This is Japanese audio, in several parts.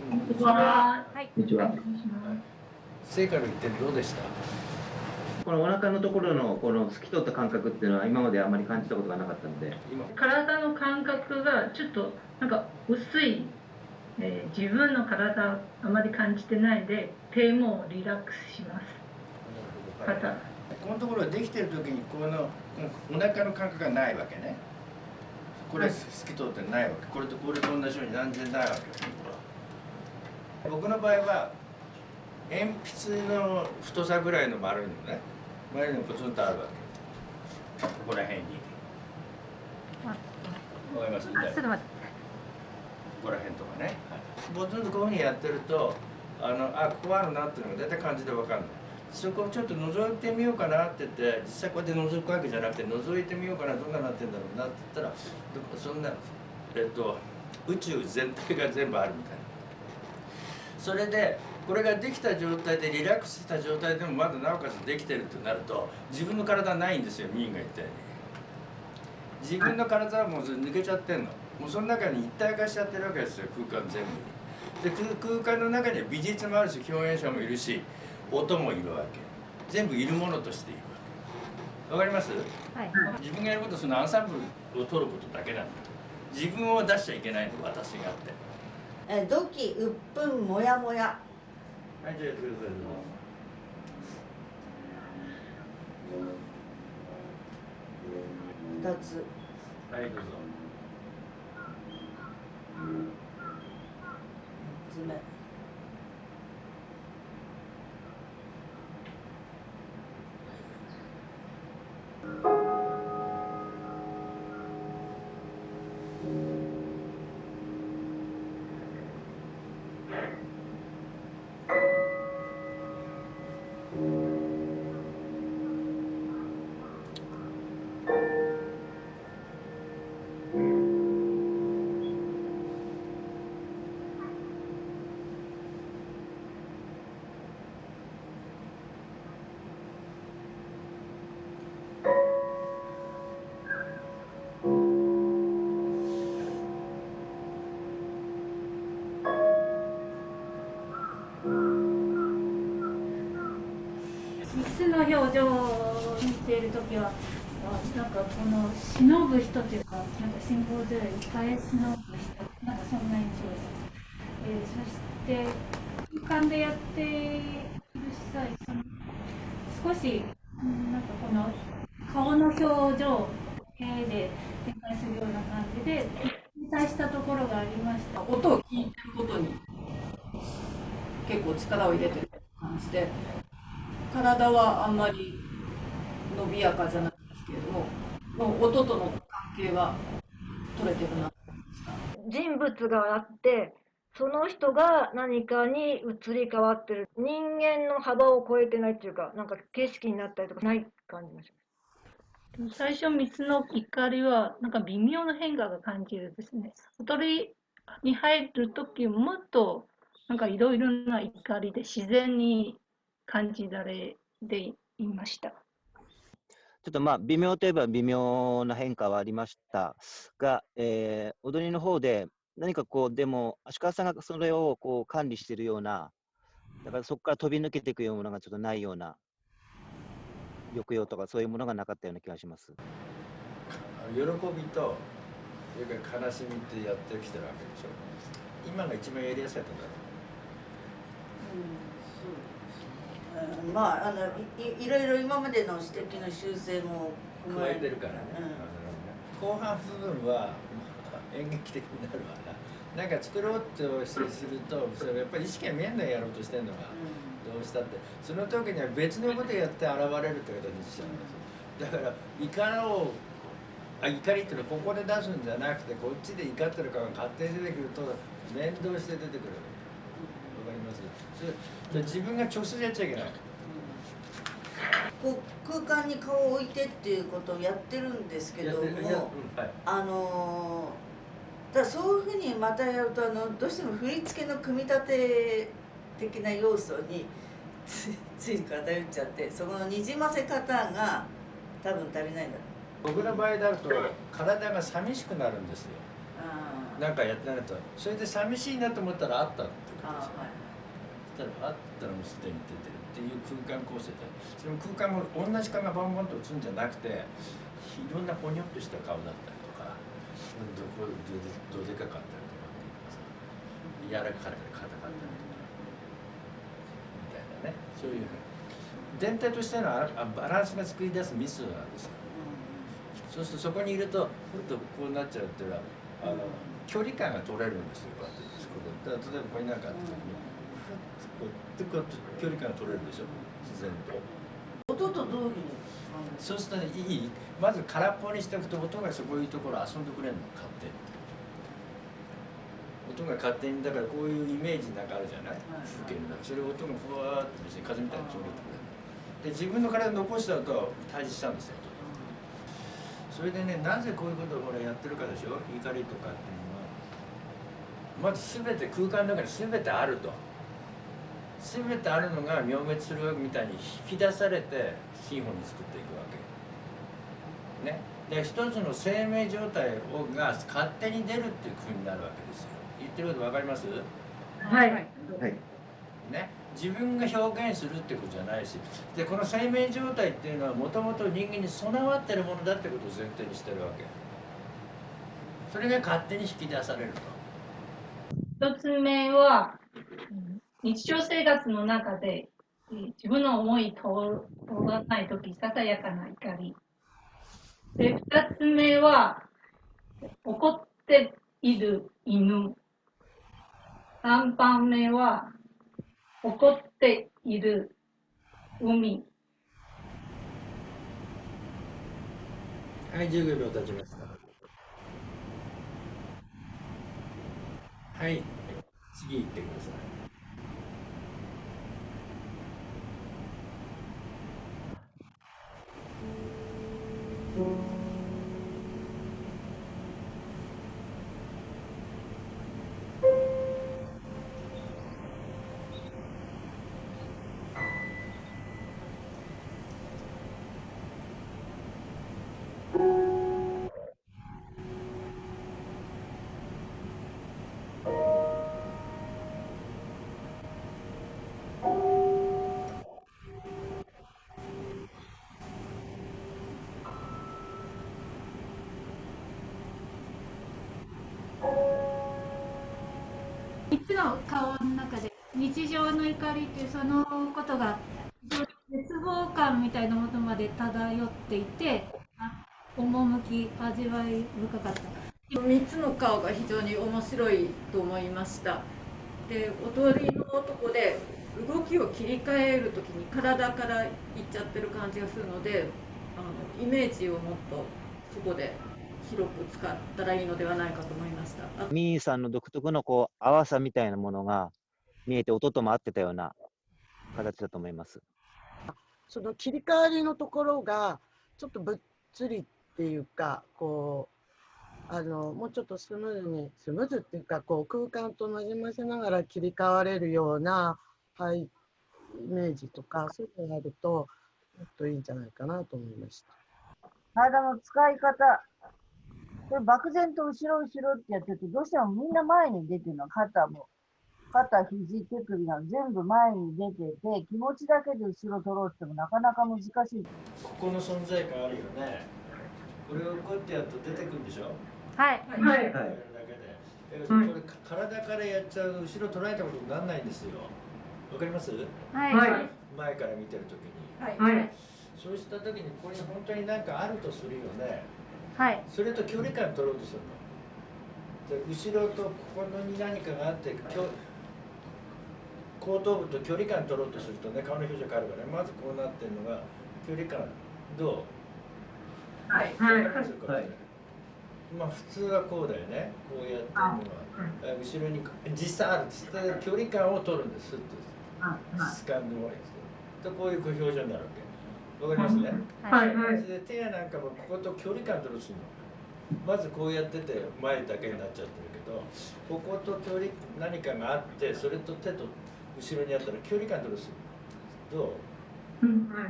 こんにちは。はい。こんにちは。成果の一点どうでした？このお腹のところのこの透き通った感覚っていうのは今まであまり感じたことがなかったので、体の感覚がちょっとなんか薄い、自分の体をあまり感じてないので手もリラックスします。肩。このところできてる時にこのお腹の感覚がないわけね。これ透き通ってないわけ。これと同じように全然ないわけ。僕の場合は鉛筆の太さぐらいの丸いのね、丸いのポツンとあるわけ。ここら辺に。わかります？ちょっと待って。ここら辺とかね。ポツンとこういうふうにやってると、ここあるなっていうのが大体感じでわかるの。そこをちょっと覗いてみようかなって言って、実際こうやって覗くわけじゃなくて、覗いてみようかな、どんななってんだろうなって言ったら、そんな、宇宙全体が全部あるみたいな。それで、これができた状態で、リラックスした状態でもまだなおかつできてるとなると、自分の体はないんですよ、ミーンが言ったように。自分の体はもう抜けちゃってんの。もうその中に一体化しちゃってるわけですよ、空間全部に。で、空間の中には美術もあるし、表現者もいるし、音もいるわけ。全部いるものとしているわけ。わかります？はい。自分がやることはそのアンサンブルを取ることだけなんだ。自分を出しちゃいけないの、私があって。土器うっぷんもやもや。はい、じゃあやってください。2つ。はい、どうぞ。3つ目。ミスの表情を見ているときは、なんかこの忍ぶ人というか、なんか辛抱強い、耐え忍ぶ人、なんかそんな印象です。そして空間でやっている際、少しなんかこの顔の表情で展開するような感じで引退したところがありました。音を聞いてることに結構力を入れてる感じで、体はあんまり伸びやかじゃないんですけれども、もう音との関係は取れてるなと思いました。人物があって、その人が何かに移り変わってる。人間の幅を超えてないっていうか、なんか景色になったりとかない感じました。最初、ミスの怒りは、なんか微妙な変化が感じるですね。悟りに入るとき、もっと、なんかいろいろな怒りで自然に感じられていました。ちょっと微妙といえば微妙な変化はありましたが、踊りの方で何かでも足利さんがそれを管理しているような、だからそこから飛び抜けていくようなものがちょっとないような、抑揚とかそういうものがなかったような気がします。喜びとそれから悲しみってやってきてるわけでしょ。今が一番やりやすかったんだろいろいろ今までの指摘の修正も加えてるからね。後半部分は演劇的になるわな。なんか作ろうとすると、それやっぱり意識が見えんのよ、やろうとしてるのが。どうしたって。その時には別のことやって現れるって形にしちゃうんですよ。だから怒りっていうのはここで出すんじゃなくて、こっちで怒ってる顔が勝手に出てくると連動して出てくる。わかります？それ自分が直接やっちゃいけない。空間に顔を置いてっていうことをやってるんですけども、ただそういうふうにまたやるとどうしても振り付けの組み立て的な要素につい偏っちゃって、そこのにじませ方が多分足りないんだ。僕の場合だと体が寂しくなるんですよ。なんかやってないと、それで寂しいなと思ったらあったっていうですよ。そしたらあったらもうすでに出てるっていう空間構成で、その空間も同じ顔がボンボンと映るんじゃなくて、いろんなポニョっとした顔だったりとか、どでかかったりとかっていうかさ、柔らかかったり硬かったりとかみたいなね、そういう全体としてのバランスが作り出すミスなんですよ。そうするとそこにいるとふっとこうなっちゃうっていうのは距離感が取れるんですよ。こうやってだから例えばこれなんかあった時にこうやって距離感が取れるでしょ、自然と。音とどういうふうにそうするとね、まず空っぽにしておくと音がそういうところ遊んでくれるの、勝手に。音が勝手に、だからこういうイメージなんかあるじゃない、風景の中、それを音がふわーっと別に風みたいに飛んでってくれる。で自分の体残しちゃうと対峙しちゃうんですよ。それでね、なぜこういうことをこれやってるかでしょ、怒りとかっていうのは、まず全て空間の中に全てあると。全てあるのが明滅するみたいに引き出されてシンフォニー作っていくわけ。ね。で、一つの生命状態が勝手に出るっていう風になるわけですよ。言ってること分かります？はい。はい。ね。自分が表現するってことじゃないし、でこの生命状態っていうのはもともと人間に備わってるものだってことを前提にしてるわけ。それが勝手に引き出されると。一つ目は日常生活の中で自分の思い通らないとき、ささやかな怒り。で、二つ目は怒っている犬。三番目は怒っている海。はい、15秒経ちました。はい、次行ってください。3つの顔の中で日常の怒りっていうそのことが絶望感みたいなものまで漂っていて、趣味わい深かった。3つの顔が非常に面白いと思いました。で、踊りの男で動きを切り替えるときに体からいっちゃってる感じがするので、イメージをもっとそこで広く使ったらいいのではないかと思いました。ミーさんの独特のこう淡さみたいなものが見えて、音とも合ってたような形だと思います。その切り替わりのところがちょっとぶっつりっていうか、こうもうちょっとスムーズっていうか、こう空間となじませながら切り替われるような、はい、イメージとかそういうのがあるともっといいんじゃないかなと思いました。体の使い方、これ漠然と後ろ後ろってやってると、どうしてもみんな前に出てるの、肩、肘、手首が全部前に出てて、気持ちだけで後ろ取ろうってもなかなか難しい。ここの存在感あるよね。これをこうやってやると出てくるんでしょ。はい。はい。やるだけで。これ体からやっちゃう、後ろ捉えたことにならないんですよ。わかります？はい。前から見てるときに。はい。そうしたときにこれに本当になんかあるとするよね。はい。それと距離感取ろうとするの。で後ろとここに何かがあって後頭部と距離感取ろうとするとね、顔の表情変わるからね、まずこうなってるのが距離感どう？はい。まあ普通はこうだよね。こうやってるのは後ろに実際ある距離感を取るんですって掴んでもらうと、こういう表情になるわけ。わかりますね。はい。それで手やなんかもここと距離感取ろうとするの。まずこうやってて前だけになっちゃってるけど、ここと距離何かがあって、それと手と後ろにあったら距離感取ろうとする。どう？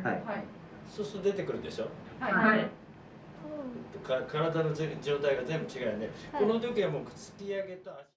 はい。そうすると出てくるでしょ。はい。体の状態が全部違うよね。この時はもう突き上げと足。